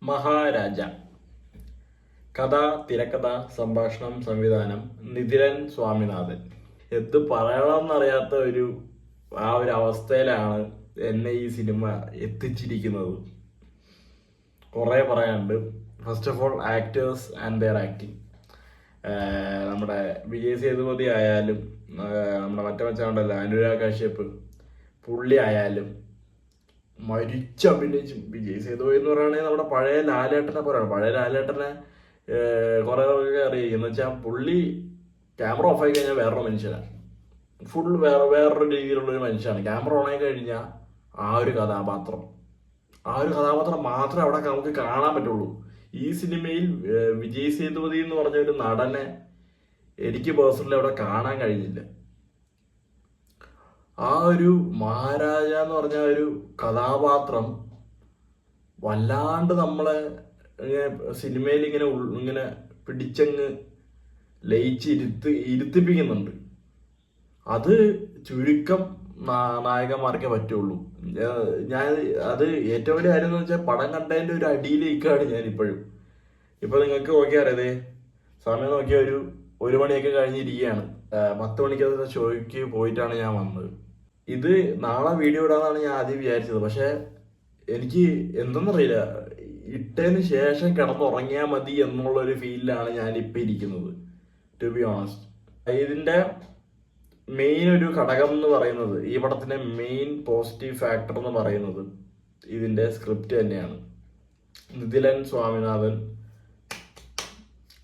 മഹാരാജ. കഥ, തിരക്കഥ, സംഭാഷണം, സംവിധാനം നിതിരൻ സ്വാമിനാഥൻ. എന്ത് പറയണമെന്നറിയാത്ത ഒരു അവസ്ഥയിലാണ് എന്നെ ഈ സിനിമ എത്തിച്ചിരിക്കുന്നത്. കുറേ പറയാനുണ്ട്. First of all, actors and their acting. നമ്മുടെ വിജയ് സേതുപതി ആയാലും നമ്മുടെ മറ്റേ മച്ചാണ്ടല്ലോ അനുരാഗ് കശ്യപ്, പുള്ളി ആയാലും മരിച്ചഭിനയിച്ചു. വിജയ് സേതുപതി എന്ന് പറയുകയാണെങ്കിൽ നമ്മുടെ പഴയ ലാലേട്ടനെ പോലെയാണ്. പഴയ ലാലേട്ടനെ കുറെ അറിയാം എന്ന് വെച്ചാൽ പുള്ളി ക്യാമറ ഓഫ് ആയി കഴിഞ്ഞാൽ വേറൊരു മനുഷ്യനാണ്. ഫുൾ വേറൊരു രീതിയിലുള്ളൊരു മനുഷ്യനാണ്. ക്യാമറ ഓൺ ആയി കഴിഞ്ഞാൽ ആ ഒരു കഥാപാത്രം മാത്രമേ അവിടെ നമുക്ക് കാണാൻ പറ്റുള്ളൂ. ഈ സിനിമയിൽ വിജയ് സേതുപതി എന്ന് പറഞ്ഞ ഒരു നടനെ എനിക്ക് പേഴ്സണലി അവിടെ കാണാൻ കഴിഞ്ഞില്ല. ആ ഒരു മഹാരാജ എന്ന് പറഞ്ഞ ഒരു കഥാപാത്രം വല്ലാണ്ട് നമ്മളെ സിനിമയിൽ ഇങ്ങനെ പിടിച്ചങ്ങ് ഇരുത്തിപ്പിക്കുന്നുണ്ട്. അത് ചുരുക്കം നായകന്മാർക്കേ പറ്റുള്ളൂ. അത് ഏറ്റവും വലിയ കാര്യം എന്ന് വെച്ചാൽ പടം കണ്ടതിൻ്റെ ഒരു അടിയിലേക്കാണ് ഞാൻ ഇപ്പോഴും. ഇപ്പൊ നിങ്ങൾക്ക് നോക്കിയാൽ അറിയാതെ സമയം നോക്കിയ ഒരു മണിയൊക്കെ കഴിഞ്ഞിരിക്കുകയാണ്. 10 മണിക്ക് ഷോയ്ക്ക് പോയിട്ടാണ് ഞാൻ വന്നത്. ഇത് നാളെ വീഡിയോ ഇടാന്നാണ് ഞാൻ ആദ്യം വിചാരിച്ചത്. പക്ഷെ എനിക്ക് എന്തെന്നറിയില്ല, ഇട്ടതിന് ശേഷം കിടന്നുറങ്ങിയാൽ മതി എന്നുള്ളൊരു ഫീലിലാണ് ഞാൻ ഇപ്പം ഇരിക്കുന്നത്, ടു ബി ഓണസ്റ്റ്. ഇതിൻ്റെ മെയിൻ ഒരു ഘടകം എന്ന് പറയുന്നത്, ഈ പടത്തിൻ്റെ മെയിൻ പോസിറ്റീവ് ഫാക്ടർ എന്ന് പറയുന്നത് ഇതിൻ്റെ സ്ക്രിപ്റ്റ് തന്നെയാണ്. നിതിലൻ സ്വാമിനാഥൻ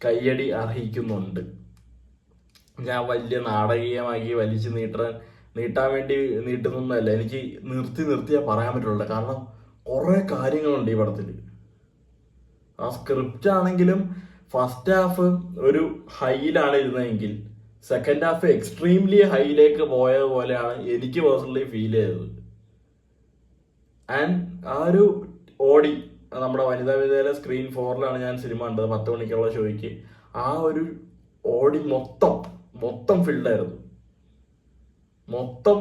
കയ്യടി അർഹിക്കുന്നുണ്ട്. ഞാൻ വലിയ നാടകീയമാക്കി വലിച്ചു നീട്ടാൻ വേണ്ടി നീട്ടുന്നതല്ല. എനിക്ക് നിർത്തിയാൽ പറയാൻ പറ്റുള്ളൂ. കാരണം കുറേ കാര്യങ്ങളുണ്ട് ഈ പടത്തിൽ. ആ സ്ക്രിപ്റ്റ് ആണെങ്കിലും ഫസ്റ്റ് ഹാഫ് ഒരു ഹൈയിലാണ് ഇരുന്നതെങ്കിൽ സെക്കൻഡ് ഹാഫ് എക്സ്ട്രീംലി ഹൈയിലേക്ക് പോയത് പോലെയാണ് എനിക്ക് പേഴ്സണലി ഫീൽ ചെയ്തത്. ആൻഡ് ആ ഒരു ഓടി നമ്മുടെ വനിതാ വിദ്യാലയ സ്ക്രീൻ 4 ഞാൻ സിനിമ കണ്ടത് 10 മണിക്കുള്ള ഷോയ്ക്ക്. ആ ഒരു ഓടി മൊത്തം ഫിൽഡായിരുന്നു. മൊത്തം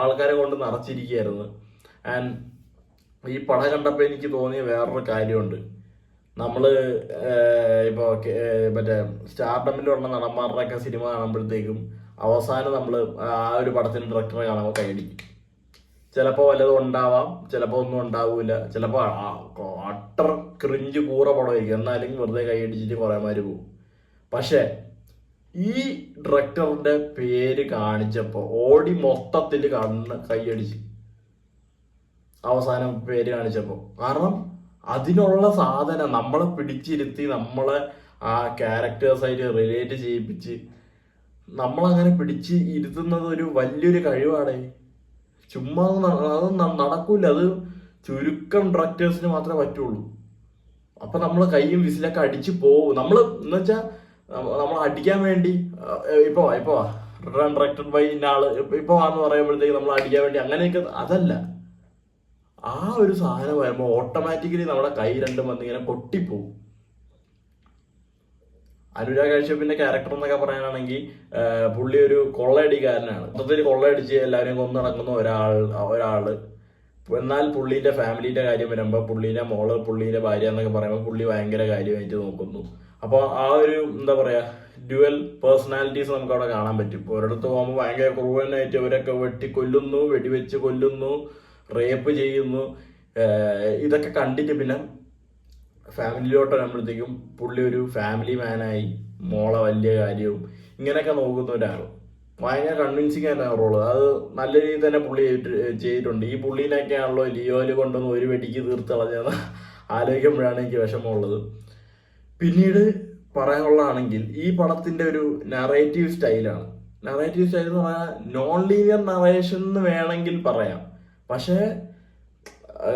ആൾക്കാരെ കൊണ്ട് നിറച്ചിരിക്കുകയായിരുന്നു. ആൻഡ് ഈ പടം കണ്ടപ്പോൾ എനിക്ക് തോന്നിയ വേറൊരു കാര്യമുണ്ട്. നമ്മള് ഇപ്പൊ മറ്റേ സ്റ്റാർഡമിലുള്ള നടന്മാരുടെയൊക്കെ സിനിമ കാണുമ്പോഴത്തേക്കും അവസാനം നമ്മള് ആ ഒരു പടത്തിന് ഡയറക്ടറെ കാണുമ്പോൾ കൈയടിക്കും. ചിലപ്പോൾ വല്ലതും ഉണ്ടാവാം, ചിലപ്പോൾ ഒന്നും ഉണ്ടാവൂല, ചിലപ്പോൾ അട്ടർ ക്രിഞ്ച് കൂറ പടമായിരിക്കും, എന്നാലും വെറുതെ കൈയടിച്ചിട്ട് കുറേമാര് പോകും. പക്ഷെ ഈ ഡയറക്ടറിന്റെ പേര് കാണിച്ചപ്പോൾ ഓടി മൊത്തത്തിൽ കൈയടിച്ച് അവസാനം പേര് കാണിച്ചപ്പോൾ. കാരണം അതിനുള്ള സാധനം നമ്മളെ പിടിച്ചിരുത്തി നമ്മളെ ആ ക്യാരക്ടേഴ്സായിട്ട് റിലേറ്റ് ചെയ്യിപ്പിച്ച് നമ്മളങ്ങനെ പിടിച്ച് ഇരുത്തുന്നത് ഒരു വലിയൊരു കഴിവാണ്. ചുമ്മാ അത് നടക്കൂല. അത് ചുരുക്കം ഡയറക്ടേഴ്സിന് മാത്രമേ പറ്റുള്ളൂ. അപ്പൊ നമ്മൾ കൈയും വിസിലൊക്കെ അടിച്ച് പോവും. നമ്മൾ എന്ന് വെച്ചാൽ നമ്മൾ അടിക്കാൻ വേണ്ടി ഇപ്പൊ ഡയറക്ടഡ് ബൈ ഇന്നാള് ഇപ്പൊ എന്ന് പറയുമ്പോഴത്തേക്ക് നമ്മൾ അടിക്കാൻ വേണ്ടി അങ്ങനെയൊക്കെ അതല്ല. ആ ഒരു സാധനം വരുമ്പോൾ ഓട്ടോമാറ്റിക്കലി നമ്മുടെ കൈ രണ്ടും വന്ന് ഇങ്ങനെ പൊട്ടിപ്പോവും. അനുരാഗ് കശ്യപിന്റെ ക്യാരക്ടർ എന്നൊക്കെ പറയാനാണെങ്കിൽ പുള്ളി ഒരു കൊള്ളയടിക്കാരനാണ്. മൊത്തത്തിൽ കൊള്ളയടിച്ച് എല്ലാവരെയും കൊന്നു നടക്കുന്ന ഒരാള്. എന്നാൽ പുള്ളീന്റെ ഫാമിലിന്റെ കാര്യം വരുമ്പോൾ പുള്ളീന്റെ മോള്, പുള്ളീന്റെ ഭാര്യ എന്നൊക്കെ പറയുമ്പോൾ പുള്ളി ഭയങ്കര കാര്യമായിട്ട് നോക്കുന്നു. അപ്പോൾ ആ ഒരു എന്താ പറയാ ഡ്യുവൽ പേഴ്സണാലിറ്റീസ് നമുക്ക് അവിടെ കാണാൻ പറ്റും. ഒരിടത്ത് പോകുമ്പോൾ ഭയങ്കര ക്രൂവനായിട്ട് അവരൊക്കെ വെട്ടിക്കൊല്ലുന്നു, വെടിവെച്ച് കൊല്ലുന്നു, റേപ്പ് ചെയ്യുന്നു. ഇതൊക്കെ കണ്ടിട്ട് പിന്നെ ഫാമിലിയിലോട്ട് വരുമ്പോഴത്തേക്കും പുള്ളി ഒരു ഫാമിലി മാനായി മോളെ വലിയ കാര്യവും ഇങ്ങനെയൊക്കെ നോക്കുന്ന ഒരാൾ. ഭയങ്കര കൺവിൻസിങ് ആയിട്ടാണ് റോള്. അത് നല്ല രീതിയിൽ തന്നെ പുള്ളി ചെയ്തിട്ടുണ്ട്. ഈ പുള്ളീനൊക്കെയാണല്ലോ ലിയോയിൽ കൊണ്ടുവന്ന് ഒരു വെടിക്ക് തീർത്ത് കളഞ്ഞത് ആലോചിക്കുമ്പോഴാണ് എനിക്ക് വിഷമമുള്ളത്. പിന്നീട് പറയാനുള്ളതാണെങ്കിൽ ഈ പടത്തിന്റെ ഒരു നറേറ്റീവ് സ്റ്റൈലാണ്. നറേറ്റീവ് സ്റ്റൈൽ എന്ന് പറഞ്ഞാൽ നോൺ ലീനിയർ നറേഷൻ എന്ന് വേണമെങ്കിൽ പറയാം. പക്ഷേ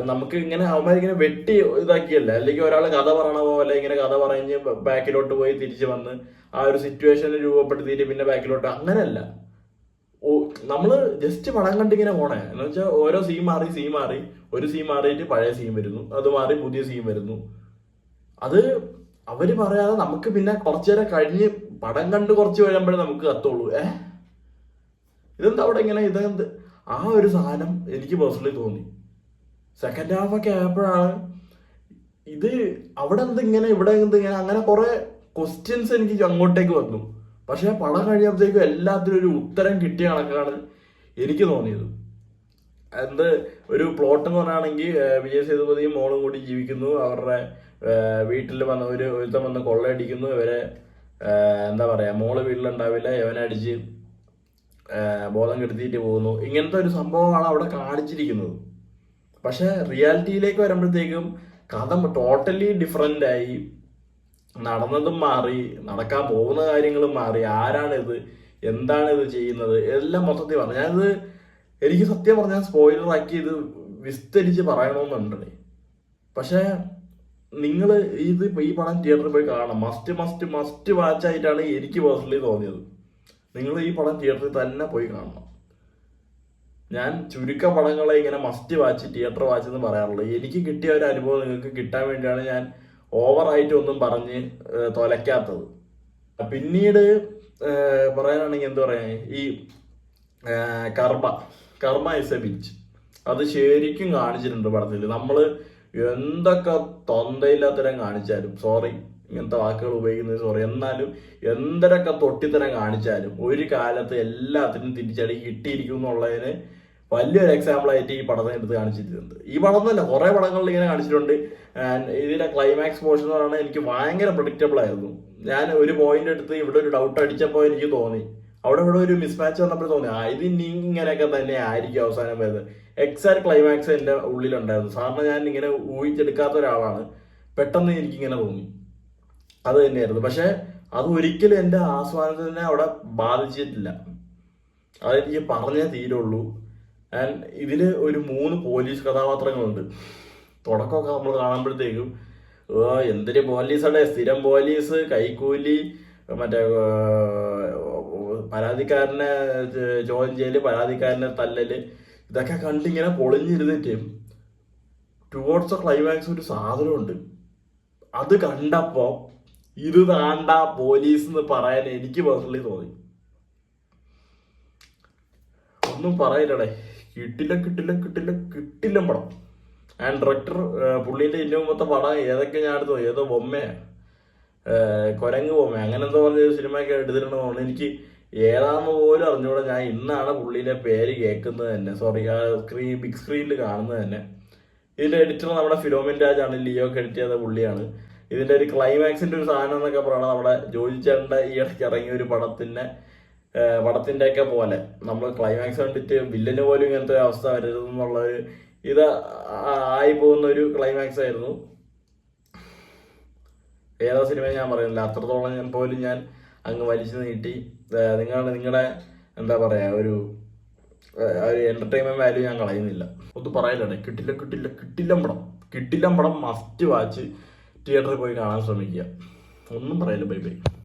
നമുക്ക് ഇങ്ങനെ അവന്മാരിങ്ങനെ വെട്ടി ഇതാക്കിയല്ല. അല്ലെങ്കിൽ ഒരാൾ കഥ പറയണ പോലെ ഇങ്ങനെ കഥ പറഞ്ഞ് ബാക്കിലോട്ട് പോയി തിരിച്ചു വന്ന് ആ ഒരു സിറ്റുവേഷനിൽ രൂപപ്പെടുത്തിയിട്ട് പിന്നെ ബാക്കിലോട്ട് അങ്ങനെയല്ല. നമ്മള് ജസ്റ്റ് പടം കണ്ടിങ്ങനെ പോണേ. എന്ന് വെച്ചാൽ ഓരോ സീൻ മാറി ഒരു സീൻ മാറിയിട്ട് പഴയ സീൻ വരുന്നു, അത് മാറി പുതിയ സീൻ വരുന്നു. അത് അവര് പറയാതെ നമുക്ക് പിന്നെ കുറച്ചു നേരം കഴിഞ്ഞ് പടം കണ്ട് കുറച്ച് വരുമ്പോഴേ നമുക്ക് കത്തുള്ളൂ. ഇതെന്താ അവിടെ ഇങ്ങനെ ഇതെന്ത് ആ ഒരു സാധനം എനിക്ക് പേഴ്സണലി തോന്നി. സെക്കൻഡ് ഹാഫ് ഒക്കെ ആയപ്പോഴാണ് ഇത് അവിടെ എന്തിങ്ങനെ ഇവിടെ എന്തിങ്ങനെ അങ്ങനെ കുറെ ക്വസ്റ്റ്യൻസ് എനിക്ക് അങ്ങോട്ടേക്ക് വന്നു. പക്ഷെ പടം കഴിയുമ്പോഴത്തേക്കും എല്ലാത്തിനും ഒരു ഉത്തരം കിട്ടിയ കണക്കാണ് എനിക്ക് തോന്നിയത്. എന്ത് ഒരു പ്ലോട്ട് എന്ന് പറയുകയാണെങ്കിൽ വിജയ് സേതുപതിയും മോളും കൂടി ജീവിക്കുന്നു. അവരുടെ വീട്ടിൽ വന്ന് ഒരുത്തം വന്ന് കൊള്ളയടിക്കുന്നു. ഇവരെ എന്താ പറയാ, മോള് വീട്ടിലുണ്ടാവില്ല, ഇവനടിച്ച് ബോധം കെടുത്തിയിട്ട് പോകുന്നു. ഇങ്ങനത്തെ ഒരു സംഭവമാണ് അവിടെ കാണിച്ചിരിക്കുന്നത്. പക്ഷെ റിയാലിറ്റിയിലേക്ക് വരുമ്പോഴത്തേക്കും കഥ ടോട്ടലി ഡിഫറെന്റ് ആയി. നടന്നതും മാറി, നടക്കാൻ പോകുന്ന കാര്യങ്ങളും മാറി. ആരാണിത്, എന്താണ് ഇത് ചെയ്യുന്നത്, എല്ലാം മൊത്തത്തിൽ പറഞ്ഞു. ഞാനിത് എനിക്ക് സത്യം പറഞ്ഞാൽ സ്പോയിലറാക്കി ഇത് വിസ്തരിച്ച് പറയണമെന്നുണ്ട്. പക്ഷെ നിങ്ങൾ ഈ പടം തിയേറ്ററിൽ പോയി കാണണം. മസ്റ്റ് വാച്ച് ആയിട്ടാണ് എനിക്ക് പേഴ്സണലി തോന്നിയത്. നിങ്ങൾ ഈ പടം തിയേറ്ററിൽ തന്നെ പോയി കാണണം. ഞാൻ ചുരുക്ക പടങ്ങളെ ഇങ്ങനെ മസ്റ്റ് വാച്ച്, തിയേറ്റർ വാച്ച് എന്ന് പറയാറുള്ളൂ. എനിക്ക് കിട്ടിയ ഒരു അനുഭവം നിങ്ങൾക്ക് കിട്ടാൻ വേണ്ടിയാണ് ഞാൻ ഓവറായിട്ട് ഒന്നും പറഞ്ഞ് തൊലയ്ക്കാത്തത്. പിന്നീട് പറയാനാണെങ്കിൽ എന്താ പറയാ, ഈ കർമ്മ ഇസ് എ ബിച്ച് അത് ശരിക്കും കാണിച്ചിട്ടുണ്ട് പടത്തിൽ. നമ്മൾ എന്തൊക്കെ തൊന്തയില്ലാത്തരം കാണിച്ചാലും, സോറി ഇങ്ങനത്തെ വാക്കുകൾ ഉപയോഗിക്കുന്നത് സോറി, എന്നാലും എന്തൊക്കെ തൊട്ടിത്തരം കാണിച്ചാലും ഒരു കാലത്ത് എല്ലാത്തിനും തിരിച്ചടി കിട്ടിയിരിക്കും എന്നുള്ളതിന് വലിയൊരു എക്സാമ്പിൾ ആയിട്ട് ഈ പടത്തെ എടുത്ത് കാണിച്ചിട്ടുണ്ട്. ഈ പടം എന്നല്ല, കുറെ പടങ്ങളിൽ ഇങ്ങനെ കാണിച്ചിട്ടുണ്ട്. ഇതിന്റെ ക്ലൈമാക്സ് പോർഷൻ എന്ന് പറയുന്നത് എനിക്ക് ഭയങ്കര പ്രഡിക്റ്റബിൾ ആയിരുന്നു. ഞാൻ ഒരു പോയിന്റ് എടുത്ത് ഇവിടെ ഒരു ഡൗട്ട് അടിച്ചപ്പോൾ എനിക്ക് തോന്നി, അവിടെ ഒരു മിസ്മാച്ച് വന്നപ്പോൾ തോന്നി ഇത് ഇനി ഇങ്ങനെയൊക്കെ തന്നെ ആയിരിക്കും അവസാനം വരുന്നത്. എക്സാക്ട് ക്ലൈമാക്സ് എൻ്റെ ഉള്ളിലുണ്ടായിരുന്നു. സാറിന് ഞാൻ ഇങ്ങനെ ഊഹിച്ചെടുക്കാത്ത ഒരാളാണ്. പെട്ടെന്ന് എനിക്കിങ്ങനെ തോന്നി അത് തന്നെയായിരുന്നു. പക്ഷെ അത് ഒരിക്കലും എൻ്റെ ആസ്വാദനത്തിനെ അവിടെ ബാധിച്ചിട്ടില്ല. അതെനിക്ക് പറഞ്ഞേ തീരുള്ളൂ. ആൻഡ് ഇതില് ഒരു 3 പോലീസ് കഥാപാത്രങ്ങളുണ്ട്. തുടക്കമൊക്കെ നമ്മൾ കാണുമ്പോഴത്തേക്കും എന്തൊരു പോലീസാണ്, സ്ഥിരം പോലീസ്, കൈക്കൂലി, മറ്റേ പരാതിക്കാരനെ ചോദ്യം ചെയ്യല്, പരാതിക്കാരനെ തല്ലല്, ഇതൊക്കെ കണ്ടിങ്ങനെ പൊളിഞ്ഞിരുന്നിട്ട് ടുവേർഡ്സ് ക്ലൈമാക്സ് ഒരു സാധനമുണ്ട്. അത് കണ്ടപ്പോ ഇത് താണ്ട പോലീസ് എന്ന് പറയാൻ എനിക്ക് പേഴ്സണലി തോന്നി. ഒന്നും പറയില്ലടേ, കിട്ടില്ല പടം. ആൻഡ് ഡയറക്ടർ പുള്ളീന്റെ ഇതിന്റെ മുമ്പത്തെ പടം ഏതൊക്കെ ഞാൻ എടുത്തു, ഏതോ ബൊമ്മയാ, കൊരങ്ങ് ബൊമ്മ അങ്ങനെ എന്തോ പറഞ്ഞ സിനിമയൊക്കെ എടുത്തിട്ടുണ്ടെന്ന് എനിക്ക് ഏതാന്ന് പോലും അറിഞ്ഞൂടെ. ഞാൻ ഇന്നാണ് പുള്ളീന്റെ പേര് കേൾക്കുന്നത് തന്നെ, സോറി ബിഗ് സ്ക്രീനിൽ കാണുന്നത് തന്നെ. ഇതിന്റെ എഡിറ്റർ നമ്മുടെ ഫിലോമിൻ രാജാണ്, ലിയോ ഒക്കെ എഡിറ്റ് ചെയ്ത പുള്ളിയാണ്. ഇതിന്റെ ഒരു ക്ലൈമാക്സിന്റെ ഒരു സാധനം എന്നൊക്കെ പറയണത് നമ്മുടെ ജോജി ചേട്ടന്റെ ഈ ഇടയ്ക്ക് ഇറങ്ങിയ ഒരു പടത്തിന്റെ ഒക്കെ പോലെ നമ്മൾ ക്ലൈമാക്സ് കണ്ടിട്ട് വില്ലന് പോലും ഇങ്ങനത്തെ ഒരു അവസ്ഥ വരരുതെന്നുള്ളൊരു ഇത് ആയി പോകുന്ന ഒരു ക്ലൈമാക്സ് ആയിരുന്നു. ഏതാ സിനിമ ഞാൻ പറയുന്നില്ല, അത്രത്തോളം പോലും ഞാൻ അങ്ങ് വലിച്ചു നീട്ടി നിങ്ങളുടെ എന്താ പറയാ ഒരു എന്റർടൈൻമെന്റ് വാല്യൂ ഞാൻ കളയുന്നില്ല. ഒന്നും പറയില്ലേ, കിട്ടില്ല പടം മസ്റ്റ് വാച്ച് തിയേറ്ററിൽ പോയി കാണാൻ ശ്രമിക്കുക. ഒന്നും പറയില്ല. ബൈ.